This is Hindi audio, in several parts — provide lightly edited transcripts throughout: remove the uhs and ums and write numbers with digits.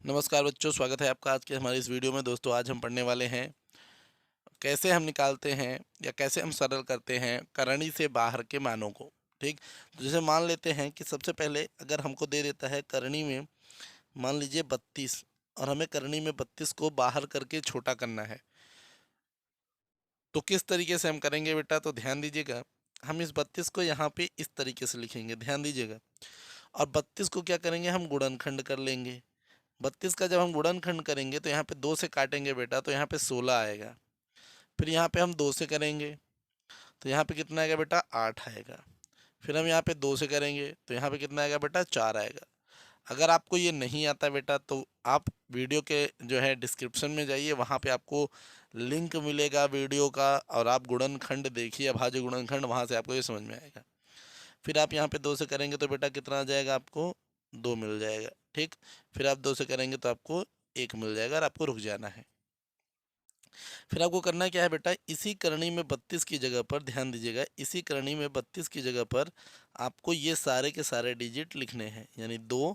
नमस्कार बच्चों, स्वागत है आपका आज के हमारी इस वीडियो में। दोस्तों, आज हम पढ़ने वाले हैं कैसे हम निकालते हैं या कैसे हम सरल करते हैं करणी से बाहर के मानों को। ठीक, तो जैसे मान लेते हैं कि सबसे पहले अगर हमको दे देता है करणी में मान लीजिए 32 और हमें करणी में 32 को बाहर करके छोटा करना है, तो किस तरीके से हम करेंगे बेटा? तो ध्यान दीजिएगा, हम इस 32 को यहाँ पे इस तरीके से लिखेंगे, ध्यान दीजिएगा। और 32 को क्या करेंगे, हम गुणनखंड कर लेंगे। 32 का जब हम गुणनखंड करेंगे तो यहाँ पे 2 से काटेंगे बेटा, तो यहाँ पे 16 आएगा। फिर यहाँ पे हम 2 से करेंगे तो यहाँ पे कितना आएगा बेटा? 8 आएगा। फिर हम यहाँ पे 2 से करेंगे तो यहाँ पे कितना आएगा बेटा? 4 आएगा। अगर आपको ये नहीं आता बेटा तो आप वीडियो के जो है डिस्क्रिप्शन में जाइए, वहाँ पे आपको लिंक मिलेगा वीडियो का, और आप गुणनखंड देखिए, अभाज्य गुणनखंड, वहाँ से आपको ये समझ में आएगा। फिर आप यहाँ पे 2 से करेंगे तो बेटा कितना आ जाएगा? आपको 2 मिल जाएगा। ठीक, फिर आप 2 से करेंगे तो आपको 1 मिल जाएगा और आपको रुक जाना है। फिर आपको करना क्या है बेटा? इसी करनी में 32 की जगह पर ध्यान दीजिएगा, इसी करनी में 32 की जगह पर आपको ये सारे के सारे डिजिट लिखने हैं, यानी 2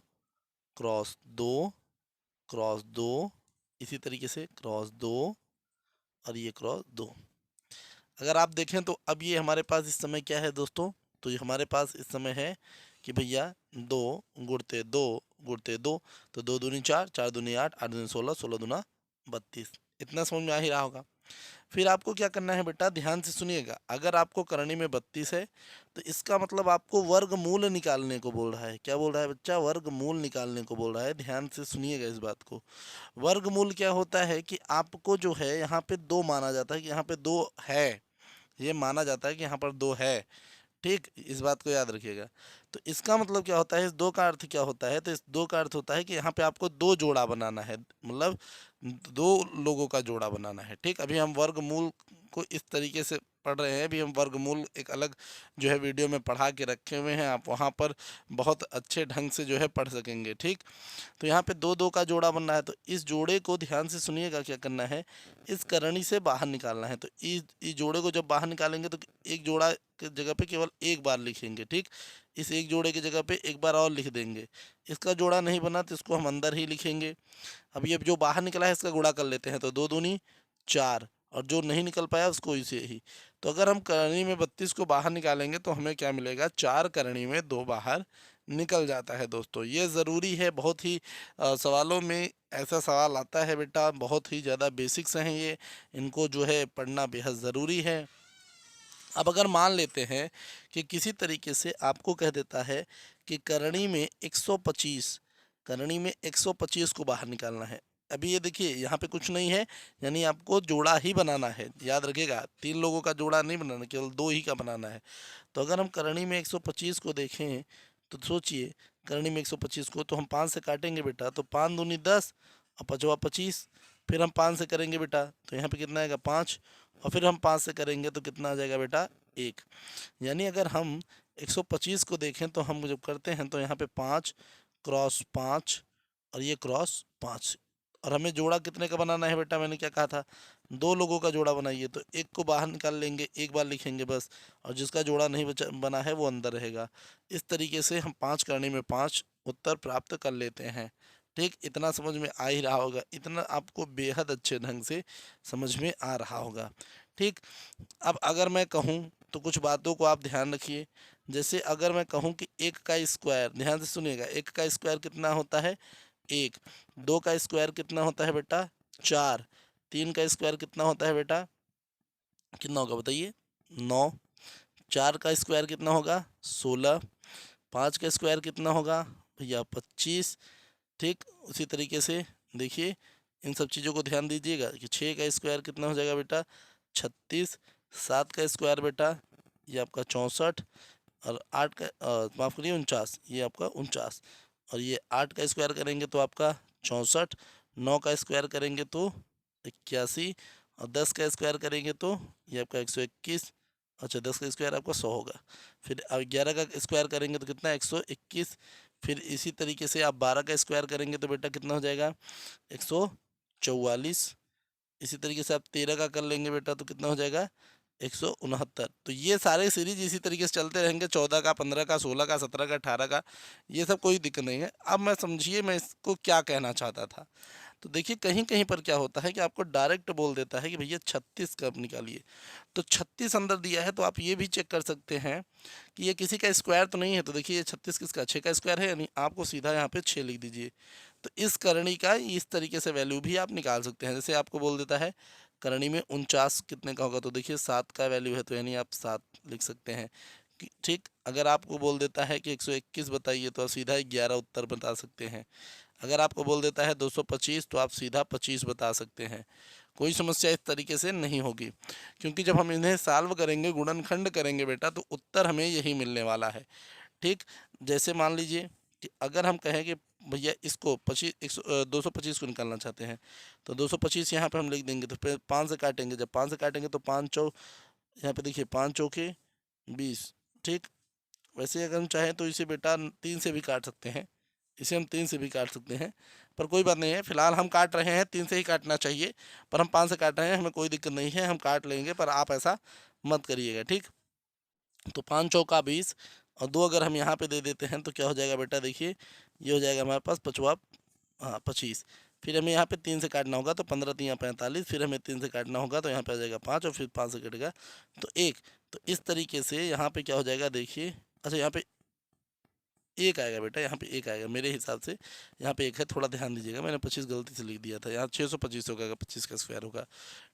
क्रॉस 2 क्रॉस 2, इसी तरीके से क्रॉस 2 और ये क्रॉस 2। अगर आप देखें तो अब ये हमारे पास इस समय क्या है दोस्तों? तो ये हमारे पास इस समय है कि भैया 2 गुणते 2 गुणते 2, तो 2 दूनी 4, 4 दूनी 8, 8 दूनी 16, 16 दूना 32। इतना समझ में आ ही रहा होगा। फिर आपको क्या करना है बेटा? ध्यान से सुनिएगा, अगर आपको करनी में 32 है तो इसका मतलब आपको वर्गमूल निकालने को बोल रहा है। क्या बोल रहा है बच्चा? वर्गमूल निकालने को बोल रहा है। ध्यान से सुनिएगा इस बात को। वर्गमूल क्या होता है कि आपको जो है यहाँ पे 2 माना जाता है, कि यहाँ पे 2 है, ये माना जाता है कि यहाँ पर 2 है। ठीक, इस बात को याद रखिएगा। तो इसका मतलब क्या होता है? इस 2 का अर्थ क्या होता है? तो इस 2 का अर्थ होता है कि यहाँ पे आपको 2 जोड़ा बनाना है, मतलब 2 लोगों का जोड़ा बनाना है। ठीक, अभी हम वर्गमूल को इस तरीके से पढ़ रहे हैं, अभी हम वर्गमूल एक अलग जो है वीडियो में पढ़ा के रखे हुए हैं, आप वहाँ पर बहुत अच्छे ढंग से जो है पढ़ सकेंगे। ठीक, तो यहाँ पे 2 2 का जोड़ा बनना है, तो इस जोड़े को ध्यान से सुनिएगा, क्या करना है? इस करनी से बाहर निकालना है। तो इस जोड़े को जब बाहर निकालेंगे तो एक जोड़ा की जगह पे केवल एक बार लिखेंगे। ठीक, इस एक जोड़े की जगह पे एक बार और लिख देंगे। इसका जोड़ा नहीं बना तो इसको हम अंदर ही लिखेंगे। अब ये जो बाहर निकला है इसका गुणा कर लेते हैं, तो 2 दूनी 4, और जो नहीं निकल पाया उसको इसे ही। तो अगर हम करनी में 32 को बाहर निकालेंगे तो हमें क्या मिलेगा? 4 करनी में 2 बाहर निकल जाता है। दोस्तों, ये ज़रूरी है, बहुत ही सवालों में ऐसा सवाल आता है बेटा, बहुत ही ज़्यादा बेसिक्स हैं ये, इनको जो है पढ़ना बेहद ज़रूरी है। अब अगर मान लेते हैं कि किसी तरीके से आपको कह देता है कि करणी में 125, करणी में 125 को बाहर निकालना है। अभी ये देखिए, यहाँ पे कुछ नहीं है, यानी आपको जोड़ा ही बनाना है। याद रखिएगा, 3 लोगों का जोड़ा नहीं बनाना, केवल 2 ही का बनाना है। तो अगर हम करणी में 125 को देखें तो सोचिए, करणी में 125 को तो हम 5 से काटेंगे बेटा, तो 5 दूनी 10 और 5 25। फिर हम 5 से करेंगे बेटा तो यहाँ पे कितना आएगा? 5, और फिर हम 5 से करेंगे तो कितना आ जाएगा बेटा? 1। यानी अगर हम 125 को देखें तो हम जब करते हैं तो यहाँ पे 5 क्रॉस 5 और ये क्रॉस 5, और हमें जोड़ा कितने का बनाना है बेटा? मैंने क्या कहा था? 2 लोगों का जोड़ा बनाइए, तो एक को बाहर निकाल लेंगे, एक बार लिखेंगे बस, और जिसका जोड़ा नहीं बचा बना है वो अंदर रहेगा। इस तरीके से हम 5 करने में 5 उत्तर प्राप्त कर लेते हैं। ठीक, इतना समझ में आ ही रहा होगा, इतना आपको बेहद अच्छे ढंग से समझ में आ रहा होगा। ठीक, अब अगर मैं कहूँ तो कुछ बातों को आप ध्यान रखिए। जैसे अगर मैं कहूँ कि 1 का स्क्वायर, ध्यान से सुनिएगा, 1 का स्क्वायर कितना होता है? 1। 2 का स्क्वायर कितना होता है बेटा? 4। 3 का स्क्वायर कितना होता है बेटा? कितना होगा बताइए? 9। 4 का स्क्वायर कितना होगा? 16। 5 का स्क्वायर कितना होगा भैया? 25। ठीक, उसी तरीके से देखिए, इन सब चीज़ों को ध्यान दीजिएगा कि 6 का स्क्वायर कितना हो जाएगा बेटा? 36। 7 का स्क्वायर बेटा ये आपका 64, और 8 का माफ़ करिए 49, ये आपका 49, और ये 8 का स्क्वायर करेंगे तो आपका 64। 9 का स्क्वायर करेंगे तो 81, और 10 का स्क्वायर करेंगे तो ये आपका 121। अच्छा, 10 का स्क्वायर आपका 100 होगा। फिर अब 11 का स्क्वायर करेंगे तो कितना? 121। फिर इसी तरीके से आप 12 का स्क्वायर करेंगे तो बेटा कितना हो जाएगा? 144। इसी तरीके से आप 13 का कर लेंगे बेटा तो कितना हो जाएगा? 169। तो ये सारे सीरीज इसी तरीके से चलते रहेंगे, 14 का, 15 का, 16 का, 17 का, 18 का, ये सब कोई दिक्कत नहीं है। अब मैं समझिए मैं इसको क्या कहना चाहता था। तो देखिए कहीं कहीं पर क्या होता है कि आपको डायरेक्ट बोल देता है कि भैया 36 कब निकालिए। तो 36 अंदर दिया है, तो आप ये भी चेक कर सकते हैं कि ये किसी का स्क्वायर तो नहीं है। तो देखिए ये 36 किसका, 6 का स्क्वायर है, यानी आपको सीधा यहाँ पे 6 लिख दीजिए। तो इस करणी का इस तरीके से वैल्यू भी आप निकाल सकते हैं। जैसे आपको बोल देता है करणी में 49 कितने का होगा, तो देखिए 7 का वैल्यू है, तो यानी आप 7 लिख सकते हैं ठीक। अगर आपको बोल देता है कि 121 बताइए, तो आप सीधा 11 उत्तर बता सकते हैं। अगर आपको बोल देता है 225, तो आप सीधा 25 बता सकते हैं। कोई समस्या इस तरीके से नहीं होगी, क्योंकि जब हम इन्हें सॉल्व करेंगे, गुणनखंड करेंगे बेटा, तो उत्तर हमें यही मिलने वाला है। ठीक। जैसे मान लीजिए कि अगर हम कहें कि भैया इसको 225 को निकालना चाहते हैं, तो 225 यहाँ पे हम लिख देंगे, तो फिर 5 से काटेंगे। जब 5 से काटेंगे तो 5 चौ, यहाँ पे देखिए 5 चौके 20। ठीक। वैसे अगर हम चाहें तो इसे बेटा 3 से भी काट सकते हैं, इसे हम 3 से भी काट सकते हैं, पर कोई बात नहीं है, फिलहाल हम काट रहे हैं, 3 से ही काटना चाहिए, पर हम 5 से काट रहे हैं, हमें कोई दिक्कत नहीं है, हम काट लेंगे, पर आप ऐसा मत करिएगा। ठीक। तो 5 चौका 20 और 2 अगर हम यहाँ पे दे देते हैं, तो क्या हो जाएगा बेटा, देखिए ये हो जाएगा हमारे पास 5, हाँ 25। फिर हमें यहाँ पे 3 से काटना होगा, तो 15 3 45, फिर हमें 3 से काटना होगा, तो यहाँ पे आ जाएगा 5, और फिर 5 से कटेगा तो 1। तो इस तरीके से यहाँ पे क्या हो जाएगा, देखिए अच्छा यहाँ पे 1 आएगा बेटा, यहाँ पे 1 आएगा मेरे हिसाब से, यहाँ पे 1 है, थोड़ा ध्यान दीजिएगा, मैंने 25 गलती से लिख दिया था, यहाँ 625 होगा, 25 का स्क्वायर होगा।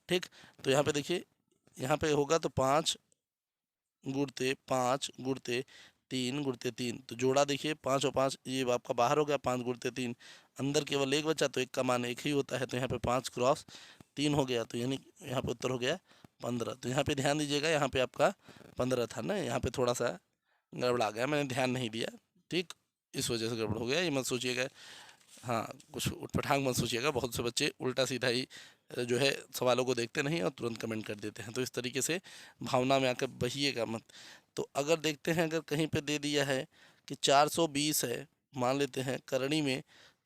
ठीक। तो यहाँ पे देखिए, यहाँ पे होगा तो 5 गुणते 5 गुणते 3 गुणते 3, तो जोड़ा देखिए 5 और 5, ये आपका बाहर हो गया, 5 गुणते 3, अंदर केवल 1 बचा, तो 1 का मान 1 ही होता है, तो यहाँ पे 5 क्रॉस 3 हो गया, तो यानी यहाँ पे उत्तर हो गया 15। तो यहाँ पे ध्यान दीजिएगा, यहाँ पे आपका 15 था ना, यहाँ पे थोड़ा सा गड़बड़ा गया, मैंने ध्यान नहीं दिया। ठीक। इस वजह से गड़बड़ हो गया, ये मत सोचिएगा, हाँ कुछ उठपटांग मत सोचिएगा। बहुत से बच्चे उल्टा सीधा ही जो है सवालों को देखते नहीं और तुरंत कमेंट कर देते हैं, तो इस तरीके से भावना में आकर बहिएगा मत। तो अगर देखते हैं, अगर कहीं पे दे दिया है कि 420 है, मान लेते हैं करणी में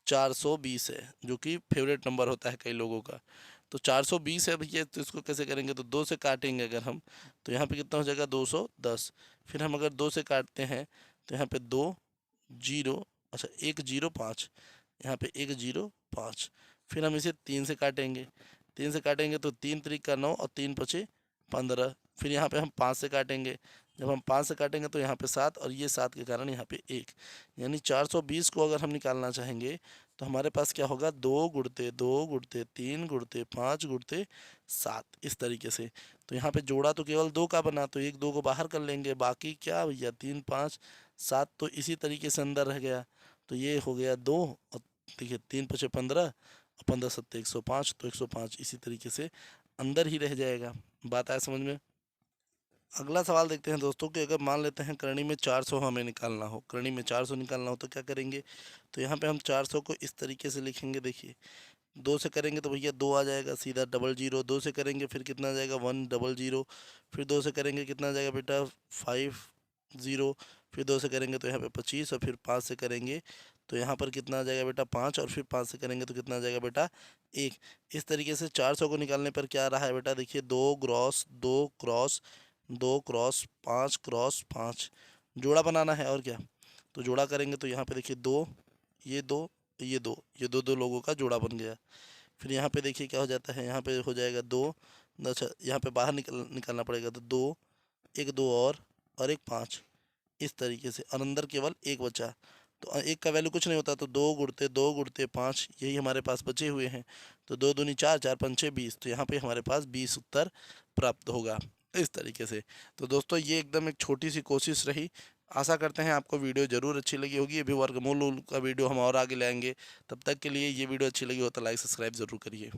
420 है, जो कि फेवरेट नंबर होता है कई लोगों का। तो 420 है भैया, तो इसको कैसे करेंगे, तो 2 से काटेंगे अगर हम, तो यहाँ पे कितना हो जाएगा 210। फिर हम अगर 2 से काटते हैं, तो यहाँ पे 2 जीरो, अच्छा 105, यहाँ पे 105। फिर हम इसे 3 से काटेंगे, 3 से काटेंगे तो 3 त्रिक का 9 और 3 पचे 15। फिर यहाँ पे हम 5 से काटेंगे, जब हम 5 से काटेंगे तो यहाँ पे 7, और ये 7 के कारण यहाँ पे 1, यानी 420 को अगर हम निकालना चाहेंगे, तो हमारे पास क्या होगा, 2 गुणते 2 गुणते 3 गुणते 5 गुणते 7, इस तरीके से। तो यहाँ पे जोड़ा तो केवल 2 का बना, तो 1 2 को बाहर कर लेंगे, बाकी क्या भैया 3 5 7 तो इसी तरीके से अंदर रह गया, तो ये हो गया 2, और देखिए 3 पचे 15 और 15 सत्ते 105, तो 105 इसी तरीके से अंदर ही रह जाएगा। बात आया समझ में। अगला सवाल देखते हैं दोस्तों कि अगर मान लेते हैं करणी में 400 हमें निकालना हो, करणी में 400 निकालना हो तो क्या करेंगे, तो यहाँ पे हम 400 को इस तरीके से लिखेंगे। देखिए 2 से करेंगे तो भैया 2 आ जाएगा सीधा, डबल जीरो, 2 से करेंगे फिर कितना आ जाएगा 1 डबल जीरो, फिर 2 से करेंगे कितना आ जाएगा बेटा 50, फिर 2 से करेंगे तो यहाँ पे 25, और फिर 5 से करेंगे तो यहाँ पर कितना आ जाएगा बेटा 5, और फिर 5 से करेंगे तो कितना आ जाएगा बेटा 1। इस तरीके से 400 को निकालने पर क्या रहा है बेटा, देखिए 2 क्रॉस 2 क्रॉस 2 क्रॉस 5 क्रॉस 5, जोड़ा बनाना है और क्या। तो जोड़ा करेंगे तो यहाँ पे देखिए 2, ये 2, ये 2, ये दो दो लोगों का जोड़ा बन गया। फिर यहाँ पे देखिए क्या हो जाता है, यहाँ पे हो जाएगा 2, अच्छा यहाँ पे बाहर निकालना पड़ेगा, तो 2 1 2 और एक 5, इस तरीके से, और अंदर केवल 1 बचा। तो 1 का वैल्यू कुछ नहीं होता, तो 2 गुणते 5 यही हमारे पास बचे हुए हैं। तो 2 दूनी 4, 4 पंचे 20, तो यहाँ पे हमारे पास 20 उत्तर प्राप्त होगा इस तरीके से। तो दोस्तों ये एकदम एक छोटी सी कोशिश रही, आशा करते हैं आपको वीडियो ज़रूर अच्छी लगी होगी। अभी वर्गमूल का वीडियो हम और आगे लाएंगे, तब तक के लिए ये वीडियो अच्छी लगी हो तो लाइक सब्सक्राइब ज़रूर करिए।